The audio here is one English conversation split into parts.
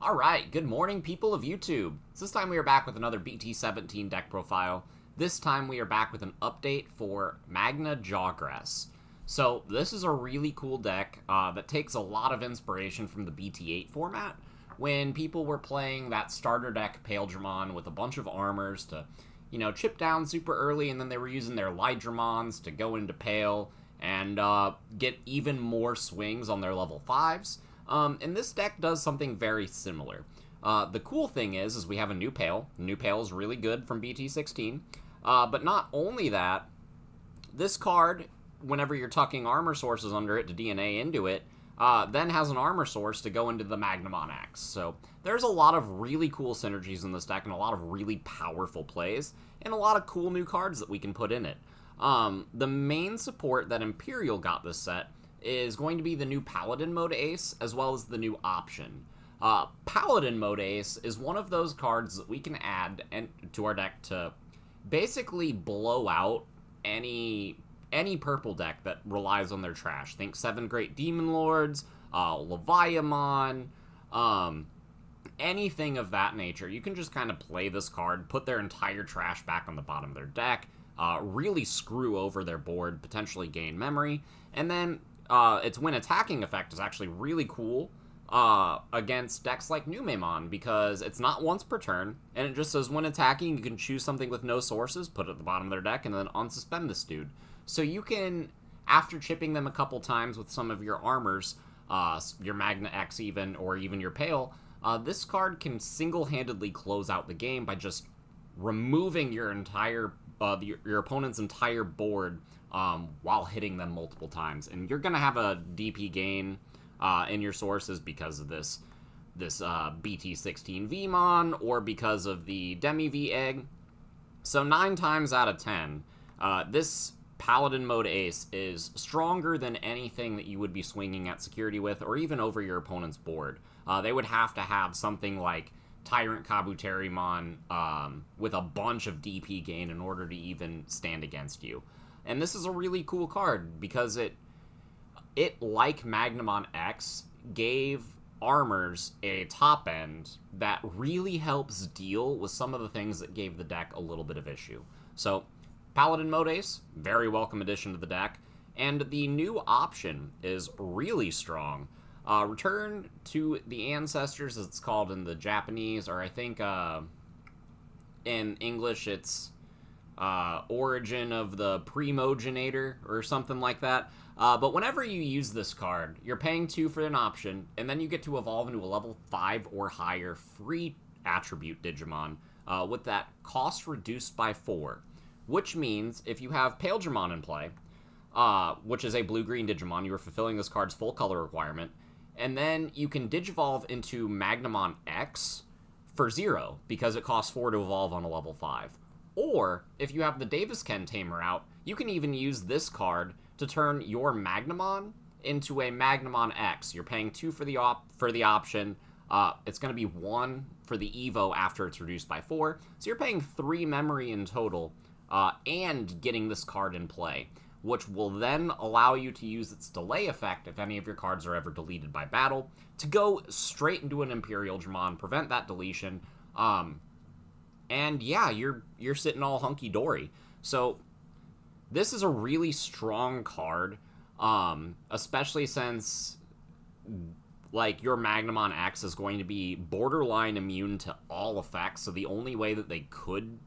Alright, good morning people of YouTube. So this time we are back with another BT17 deck profile. This time we are back with an update for Magna Jogress. So this is a really cool deck that takes a lot of inspiration from the BT8 format, when people were playing that starter deck Paildramon with a bunch of armors to, chip down super early, and then they were using their Lydramons to go into Pale and get even more swings on their level 5s. And this deck does something very similar. The cool thing is we have a new Pale. The new Pale is really good from BT16. But not only that, this card, whenever you're tucking armor sources under it to DNA into it, then has an armor source to go into the Magnamon X. So there's a lot of really cool synergies in this deck and a lot of really powerful plays and a lot of cool new cards that we can put in it. The main support that Imperial got this set is going to be the new Paladin Mode Ace, as well as the new option. Paladin Mode Ace is one of those cards that we can add to our deck to basically blow out any purple deck that relies on their trash. Think 7 Great Demon Lords, Leviamon, anything of that nature. You can just kind of play this card, put their entire trash back on the bottom of their deck, really screw over their board, potentially gain memory, and then its when attacking effect is actually really cool against decks like Magnamon, because it's not once per turn, and it just says when attacking, you can choose something with no sources, put it at the bottom of their deck, and then unsuspend this dude. So you can, after chipping them a couple times with some of your armors, your Magna X even, or even your Pale, this card can single-handedly close out the game by just removing your entire, your opponent's entire board while hitting them multiple times. And you're going to have a DP gain in your sources because of this BT16 Vmon, or because of the Demi V egg. So 9 times out of 10, this Paladin Mode Ace is stronger than anything that you would be swinging at security with, or even over your opponent's board. They would have to have something like Tyrant Kabuterimon with a bunch of DP gain in order to even stand against you. And this is a really cool card because it like Magnamon X, gave armors a top end that really helps deal with some of the things that gave the deck a little bit of issue. So Paladin Mode Ace, very welcome addition to the deck, and the new option is really strong. Return to the Ancestors, as it's called in the Japanese, or I think in English it's Origin of the Primogenitor, or something like that. But whenever you use this card, you're paying 2 for an option, and then you get to evolve into a level 5 or higher free attribute Digimon with that cost reduced by 4. Which means if you have Paildramon in play, which is a blue-green Digimon, you are fulfilling this card's full color requirement, and then you can Digivolve into Magnamon X for 0, because it costs 4 to evolve on a level 5. Or, if you have the Davis-Ken Tamer out, you can even use this card to turn your Magnamon into a Magnamon X. You're paying 2 for the option. It's going to be 1 for the Evo after it's reduced by 4. So you're paying 3 memory in total, and getting this card in play, which will then allow you to use its delay effect if any of your cards are ever deleted by battle, to go straight into an Imperial Dramon, prevent that deletion, and yeah, you're sitting all hunky-dory. So this is a really strong card, especially since like your Magnamon X is going to be borderline immune to all effects, so the only way that they could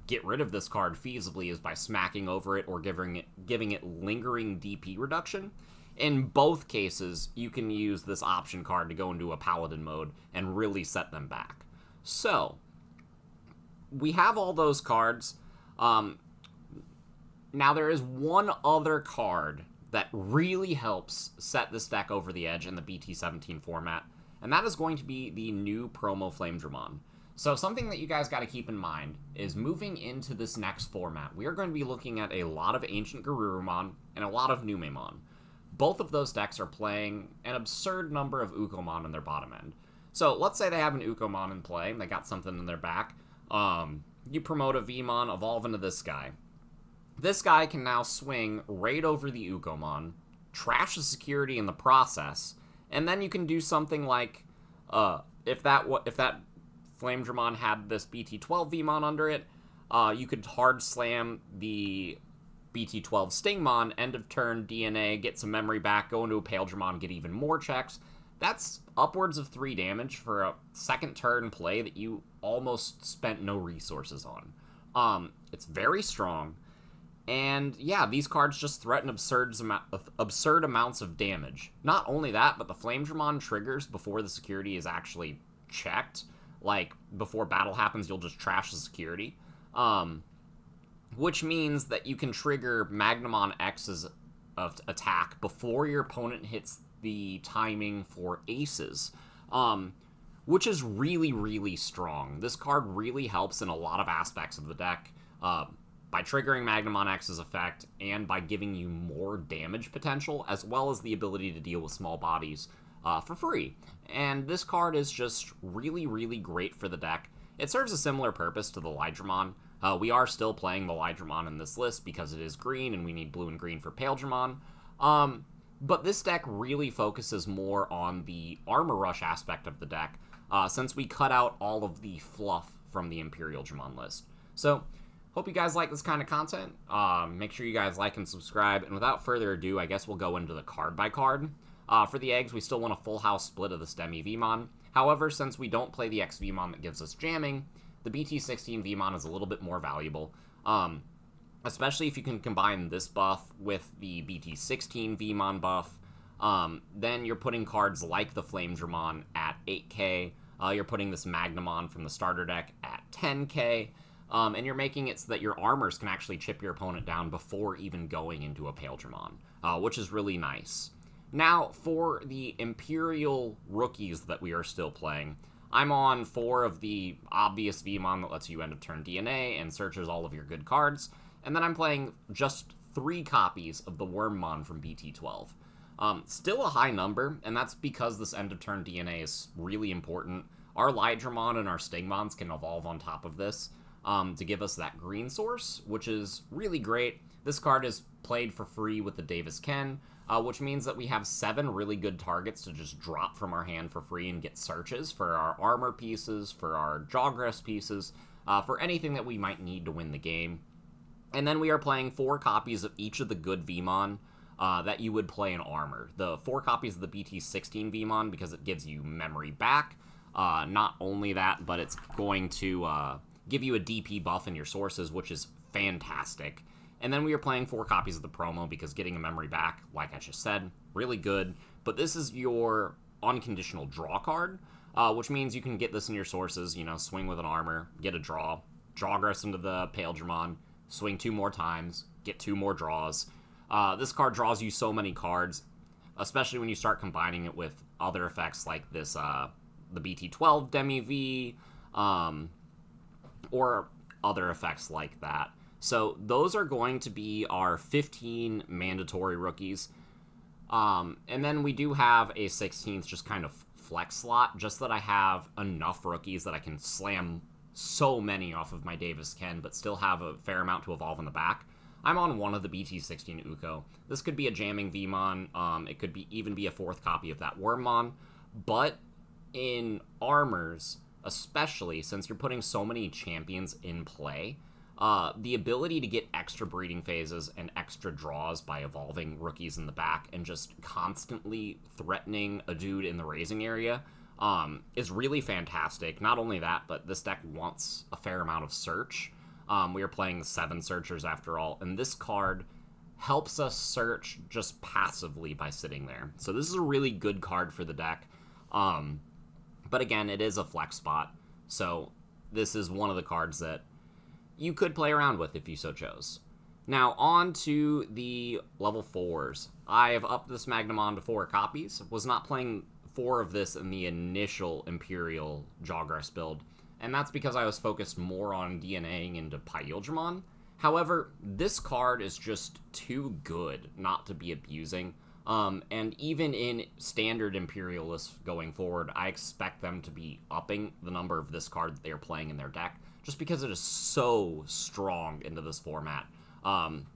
get rid of this card feasibly is by smacking over it or giving it lingering DP reduction. In both cases, you can use this option card to go into a Paladin mode and really set them back. So we have all those cards. Now there is one other card that really helps set this deck over the edge in the BT17 format, and that is going to be the new promo Flamedramon. So something that you guys got to keep in mind is moving into this next format, we are going to be looking at a lot of Ancient Garurumon and a lot of Numemon. Both of those decks are playing an absurd number of Ukomon in their bottom end. So let's say they have an Ukomon in play, they got something in their back. You promote a Vmon, evolve into this guy. This guy can now swing right over the Ukomon, trash the security in the process, and then you can do something like If that Flamedramon had this BT12 Vmon under it, you could hard slam the BT12 Stingmon, end of turn DNA, get some memory back, go into a Paildramon, get even more checks. That's upwards of 3 damage for a second turn play that you almost spent no resources on. It's very strong. And yeah, these cards just threaten absurd amounts of damage. Not only that, but the Flamedramon triggers before the security is actually checked. Like, before battle happens, you'll just trash the security. Which means that you can trigger Magnamon X's attack before your opponent hits the timing for aces. Which is really, really strong. This card really helps in a lot of aspects of the deck. By triggering Magnamon X's effect, and by giving you more damage potential, as well as the ability to deal with small bodies for free. And this card is just really, really great for the deck. It serves a similar purpose to the Paildramon. We are still playing the Paildramon in this list because it is green, and we need blue and green for Paildramon. But this deck really focuses more on the armor rush aspect of the deck, since we cut out all of the fluff from the Imperial Dramon list. So, hope you guys like this kind of content. Make sure you guys like and subscribe. And without further ado, I guess we'll go into the card by card. For the eggs, we still want a full house split of the STEMI Vmon. However, since we don't play the X Vmon that gives us jamming, the BT16 Vmon is a little bit more valuable. Especially if you can combine this buff with the BT16 Vmon buff. Then you're putting cards like the Flamedramon at 8k. You're putting this Magnamon from the starter deck at 10k. And you're making it so that your armors can actually chip your opponent down before even going into a Paildramon, which is really nice. Now, for the Imperial rookies that we are still playing, I'm on 4 of the obvious Vmon that lets you end of turn DNA and searches all of your good cards, and then I'm playing just 3 copies of the Wormmon from BT12. Still a high number, and that's because this end of turn DNA is really important. Our Paildramon and our Stingmons can evolve on top of this, to give us that green source, which is really great. This card is played for free with the Davis Ken, which means that we have 7 really good targets to just drop from our hand for free and get searches for our armor pieces, for our Jogress pieces, for anything that we might need to win the game. And then we are playing 4 copies of each of the good Vmon that you would play in armor. The 4 copies of the BT16 Vmon, because it gives you memory back. Not only that, but it's going to give you a DP buff in your sources, which is fantastic. And then we are playing 4 copies of the promo because getting a memory back, like I just said, really good. But this is your unconditional draw card, which means you can get this in your sources, swing with an armor, get a draw, Jogress into the Paildramon, swing 2 more times, get 2 more draws. This card draws you so many cards, especially when you start combining it with other effects like this, the BT12 Demi V, or other effects like that. So those are going to be our 15 mandatory rookies. And then we do have a 16th just kind of flex slot, just that I have enough rookies that I can slam so many off of my Davis Ken, but still have a fair amount to evolve in the back. I'm on 1 of the BT16 Uko. This could be a jamming Vmon. It could even be a 4th copy of that Wormmon. But in armors, especially since you're putting so many champions in play, the ability to get extra breeding phases and extra draws by evolving rookies in the back and just constantly threatening a dude in the raising area is really fantastic. Not only that, but this deck wants a fair amount of search. We are playing 7 searchers after all, and this card helps us search just passively by sitting there. So this is a really good card for the deck. But again, it is a flex spot, so this is one of the cards that you could play around with if you so chose. Now, on to the level 4s. I have upped this Magnamon to 4 copies. Was not playing 4 of this in the initial Imperial Jogress build, and that's because I was focused more on DNAing into Paildramon. However, this card is just too good not to be abusing. And even in standard Imperialists going forward, I expect them to be upping the number of this card that they are playing in their deck, just because it is so strong into this format.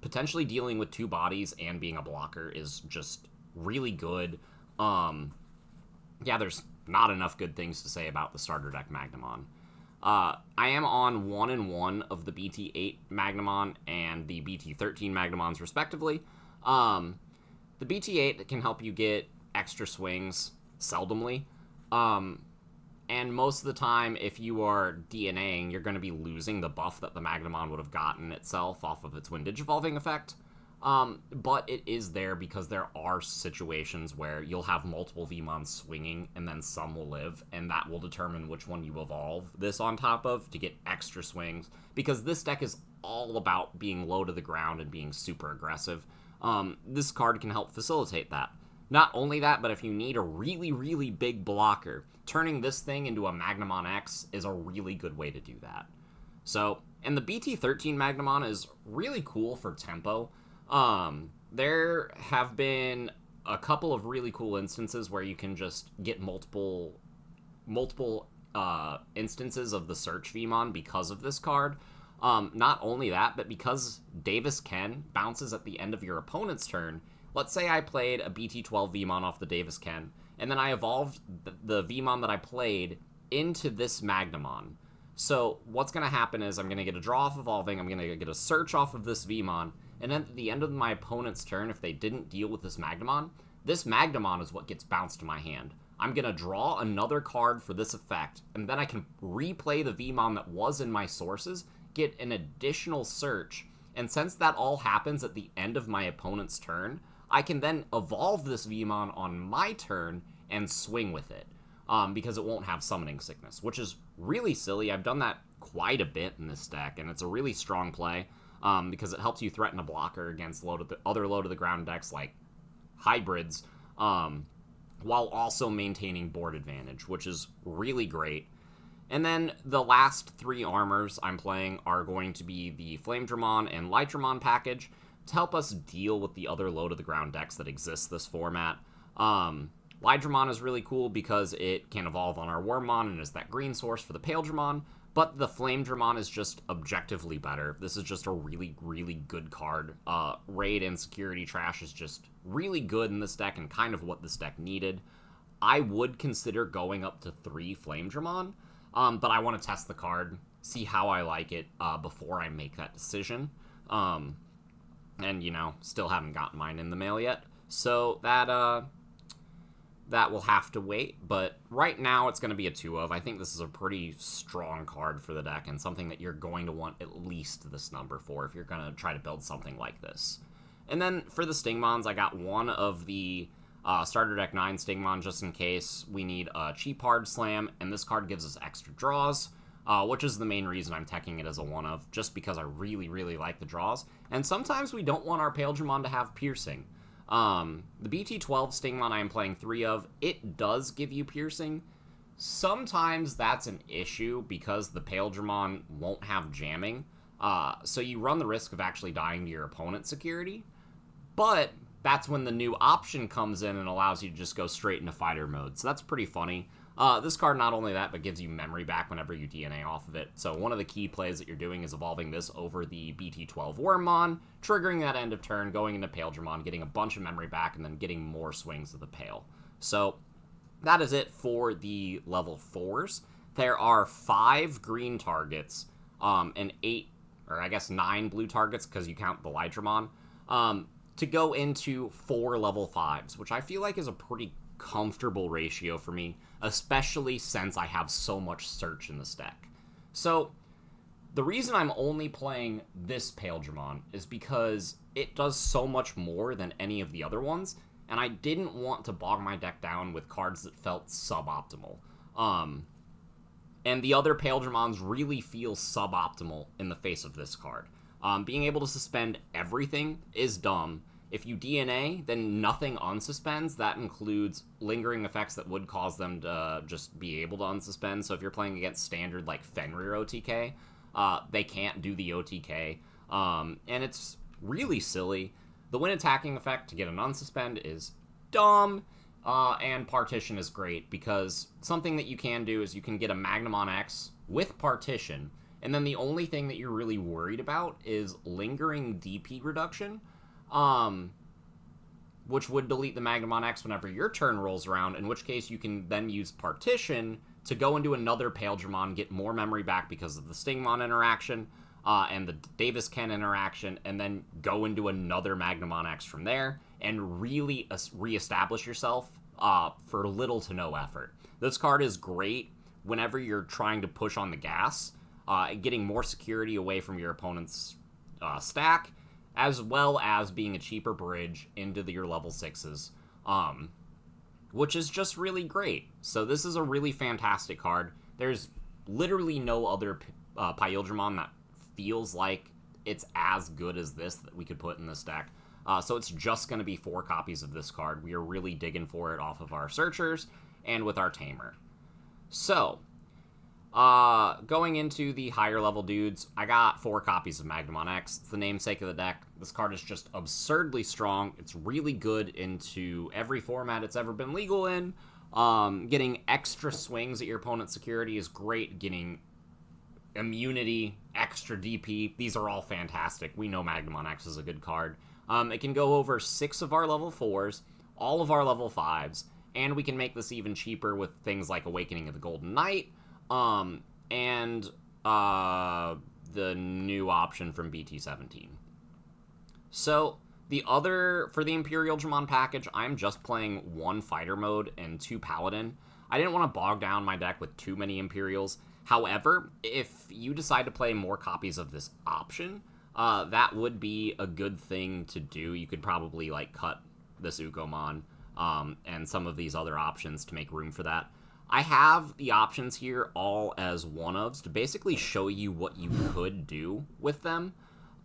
Potentially dealing with 2 bodies and being a blocker is just really good. Yeah, there's not enough good things to say about the starter deck Magnamon. I am on 1-1 of the BT8 Magnamon and the BT13 Magnamons, respectively. The BT8 can help you get extra swings, seldomly. And most of the time, if you are DNAing, you're going to be losing the buff that the Magnamon would have gotten itself off of its Wind Digivolving effect. But it is there because there are situations where you'll have multiple VMons swinging, and then some will live, and that will determine which one you evolve this on top of to get extra swings, because this deck is all about being low to the ground and being super aggressive. This card can help facilitate that. Not only that, but if you need a really, really big blocker, turning this thing into a Magnamon X is a really good way to do that. So, and the BT13 Magnamon is really cool for tempo. There have been a couple of really cool instances where you can just get multiple instances of the Search Vmon because of this card. Not only that, but because Davis Ken bounces at the end of your opponent's turn. Let's say I played a BT12 Vmon off the Davis Ken, and then I evolved the Vmon that I played into this Magnamon. So what's going to happen is I'm going to get a draw off evolving, I'm going to get a search off of this Vmon, and then at the end of my opponent's turn, if they didn't deal with this Magnamon is what gets bounced to my hand. I'm going to draw another card for this effect, and then I can replay the Vmon that was in my sources, get an additional search, and since that all happens at the end of my opponent's turn, I can then evolve this Vmon on my turn and swing with it, because it won't have Summoning Sickness, which is really silly. I've done that quite a bit in this deck, and it's a really strong play, because it helps you threaten a blocker against other low-to-the-ground decks like hybrids, while also maintaining board advantage, which is really great. And then the last three armors I'm playing are going to be the Flamedramon and Lightramon package, to help us deal with the other low-to-the-ground decks that exist this format. Paildramon is really cool because it can evolve on our Wormmon and is that green source for the Paildramon, but the Flamedramon is just objectively better. This is just a really, really good card. Raid and Security Trash is just really good in this deck and kind of what this deck needed. I would consider going up to 3 Flamedramon, but I want to test the card, see how I like it before I make that decision. And, still haven't gotten mine in the mail yet. So that will have to wait. But right now it's going to be a 2 of. I think this is a pretty strong card for the deck and something that you're going to want at least this number for if you're going to try to build something like this. And then for the Stingmons, I got one of the starter deck 9 Stingmon just in case we need a cheap hard slam. And this card gives us extra draws. Which is the main reason I'm teching it as a 1 of, just because I really, really like the draws. And sometimes we don't want our Paildramon to have piercing. The BT12 Stingmon I am playing 3 of, it does give you piercing. Sometimes that's an issue because the Paildramon won't have jamming. So you run the risk of actually dying to your opponent's security. But that's when the new option comes in and allows you to just go straight into fighter mode. So that's pretty funny. This card, not only that, but gives you memory back whenever you DNA off of it. So one of the key plays that you're doing is evolving this over the BT12 Wormmon, triggering that end of turn, going into Paildramon, getting a bunch of memory back, and then getting more swings of the Pail. So that is it for the level 4s. There are 5 green targets, and 8, or I guess 9 blue targets, because you count the Lightramon, to go into 4 level 5s, which I feel like is a pretty comfortable ratio for me, especially since I have so much search in this deck. So the reason I'm only playing this Paildramon is because it does so much more than any of the other ones, and I didn't want to bog my deck down with cards that felt suboptimal. And the other Paildramons really feel suboptimal in the face of this card. Being able to suspend everything is dumb. If you DNA, then nothing unsuspends. That includes lingering effects that would cause them to just be able to unsuspend. So if you're playing against standard, like Fenrir OTK, they can't do the OTK. And it's really silly. The when attacking effect to get an unsuspend is dumb. And partition is great, because something that you can do is you can get a Magnamon X with partition, and then the only thing that you're really worried about is lingering DP reduction. which would delete the Magnamon X whenever your turn rolls around, in which case you can then use Partition to go into another Paildramon, get more memory back because of the Stingmon interaction, and the Davis-Ken interaction, and then go into another Magnamon X from there, and really reestablish yourself for little to no effort. This card is great whenever you're trying to push on the gas, getting more security away from your opponent's stack, as well as being a cheaper bridge into your level 6s, which is just really great. So this is a really fantastic card. There's literally no other Paildramon that feels like it's as good as this that we could put in this deck. So it's just going to be 4 copies of this card. We are really digging for it off of our searchers and with our Tamer. So, going into the higher level dudes, I got 4 copies of Magnamon X. It's the namesake of the deck. This card is just absurdly strong. It's really good into every format it's ever been legal in. Getting extra swings at your opponent's security is great. Getting immunity, extra DP, these are all fantastic. We know Magnamon X is a good card. It can go over 6 of our level 4s, all of our level 5s, and we can make this even cheaper with things like Awakening of the Golden Knight, and the new option from BT17. So, for the Imperial Dramon package, I'm just playing 1 Fighter Mode and 2 Paladin. I didn't want to bog down my deck with too many Imperials. However, if you decide to play more copies of this option, that would be a good thing to do. You could probably, like, cut this Ukomon, and some of these other options to make room for that. I have the options here all as one-ofs to basically show you what you could do with them.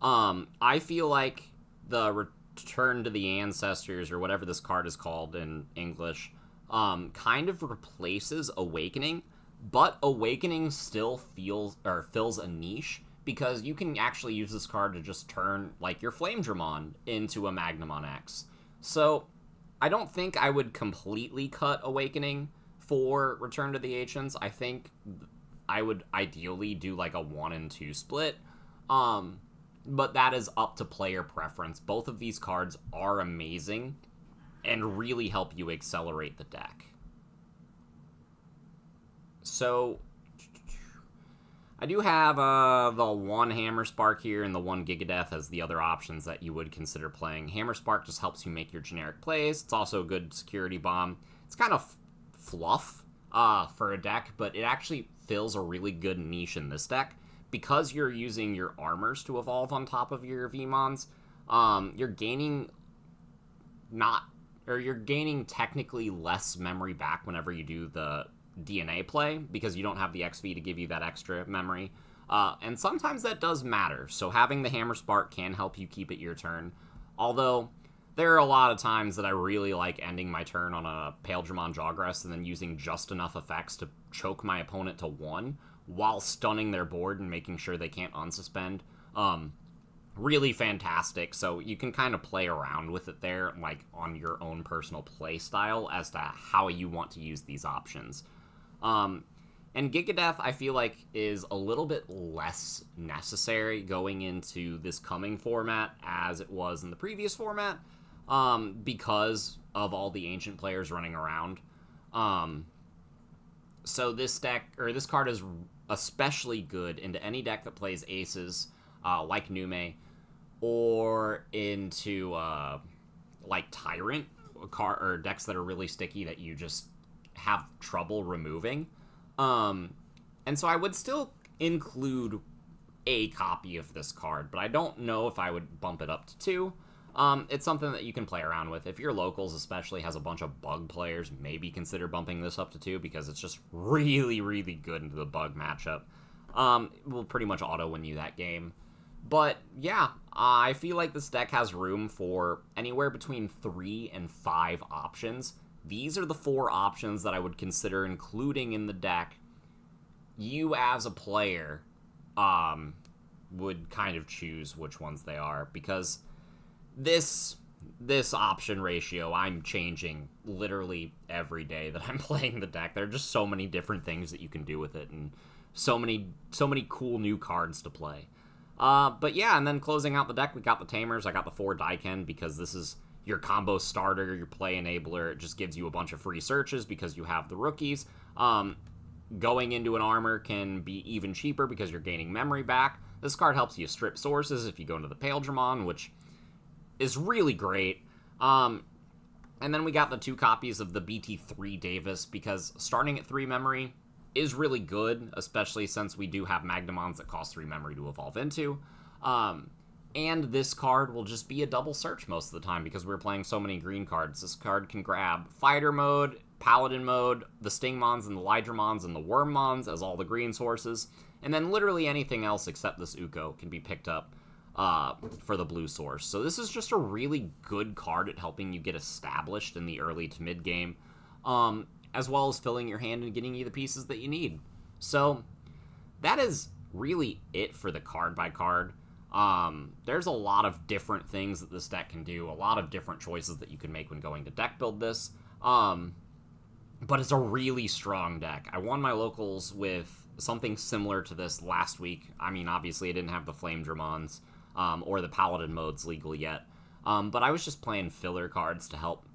I feel like the Return to the Ancestors, or whatever this card is called in English, kind of replaces Awakening, but Awakening still fills a niche, because you can actually use this card to just turn, like, your Flamedramon into a Magnamon X. So, I don't think I would completely cut Awakening for Return to the Ancients. I think I would ideally do, like, a 1 and 2 split. But that is up to player preference. Both of these cards are amazing and really help you accelerate the deck. So, I do have the 1 Hammer Spark here and the 1 Gigadeath as the other options that you would consider playing. Hammer Spark just helps you make your generic plays. It's also a good security bomb. It's kind of fluff for a deck, but it actually fills a really good niche in this deck. Because you're using your armors to evolve on top of your VMons, you're gaining technically less memory back whenever you do the DNA play, because you don't have the XV to give you that extra memory. And sometimes that does matter, so having the Hammer Spark can help you keep it your turn. Although, there are a lot of times that I really like ending my turn on a Paildramon Jogress and then using just enough effects to choke my opponent to 1, while stunning their board and making sure they can't unsuspend. Really fantastic, so you can kind of play around with it there, like, on your own personal play style as to how you want to use these options. And Gigadeath, I feel like, is a little bit less necessary going into this coming format as it was in the previous format, because of all the ancient players running around. So this card is especially good into any deck that plays aces, like Nume, or into, like Tyrant, or decks that are really sticky that you just have trouble removing. And so I would still include a copy of this card, but I don't know if I would bump it up to 2. It's something that you can play around with. If your locals especially has a bunch of bug players, maybe consider bumping this up to 2, because it's just really, really good into the bug matchup. Will pretty much auto-win you that game. But, yeah, I feel like this deck has room for anywhere between 3 and 5 options. These are the 4 options that I would consider including in the deck. You, as a player, would kind of choose which ones they are, because this option ratio I'm changing literally every day that I'm playing the deck. There are just so many different things that you can do with it, and so many cool new cards to play. But yeah, and then closing out the deck, we got the Tamers. I got the 4 Daiken, because this is your combo starter, your play enabler. It just gives you a bunch of free searches because you have the rookies. Going into an armor can be even cheaper because you're gaining memory back. This card helps you strip sources if you go into the Paildramon, which is really great. And then we got the 2 copies of the BT3 Davis, because starting at 3 memory is really good, especially since we do have Magnamons that cost 3 memory to evolve into. And this card will just be a double search most of the time because we're playing so many green cards. This card can grab Fighter Mode, Paladin Mode, the Stingmons and the Lydramons and the Wormmons as all the green sources, and then literally anything else except this Uko can be picked up for the blue source. So this is just a really good card at helping you get established in the early to mid game, as well as filling your hand and getting you the pieces that you need. So that is really it for the card by card. There's a lot of different things that this deck can do, a lot of different choices that you can make when going to deck build this. But it's a really strong deck. I won my locals with something similar to this last week. I mean, obviously I didn't have the Flamedramons or the Paladin modes legal yet, but I was just playing filler cards to help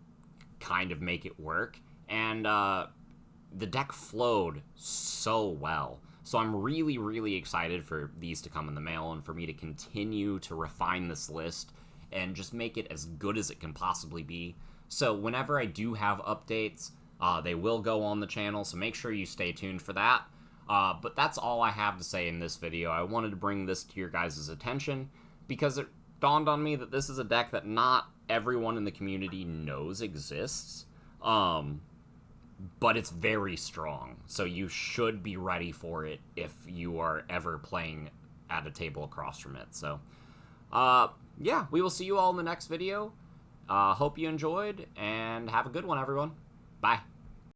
kind of make it work, and the deck flowed so well. So I'm really, really excited for these to come in the mail and for me to continue to refine this list and just make it as good as it can possibly be. So whenever I do have updates, they will go on the channel, so make sure you stay tuned for that. But that's all I have to say in this video. I wanted to bring this to your guys' attention because it dawned on me that this is a deck that not everyone in the community knows exists. But it's very strong, so you should be ready for it if you are ever playing at a table across from it. So, yeah, we will see you all in the next video. Hope you enjoyed, and have a good one, everyone. Bye.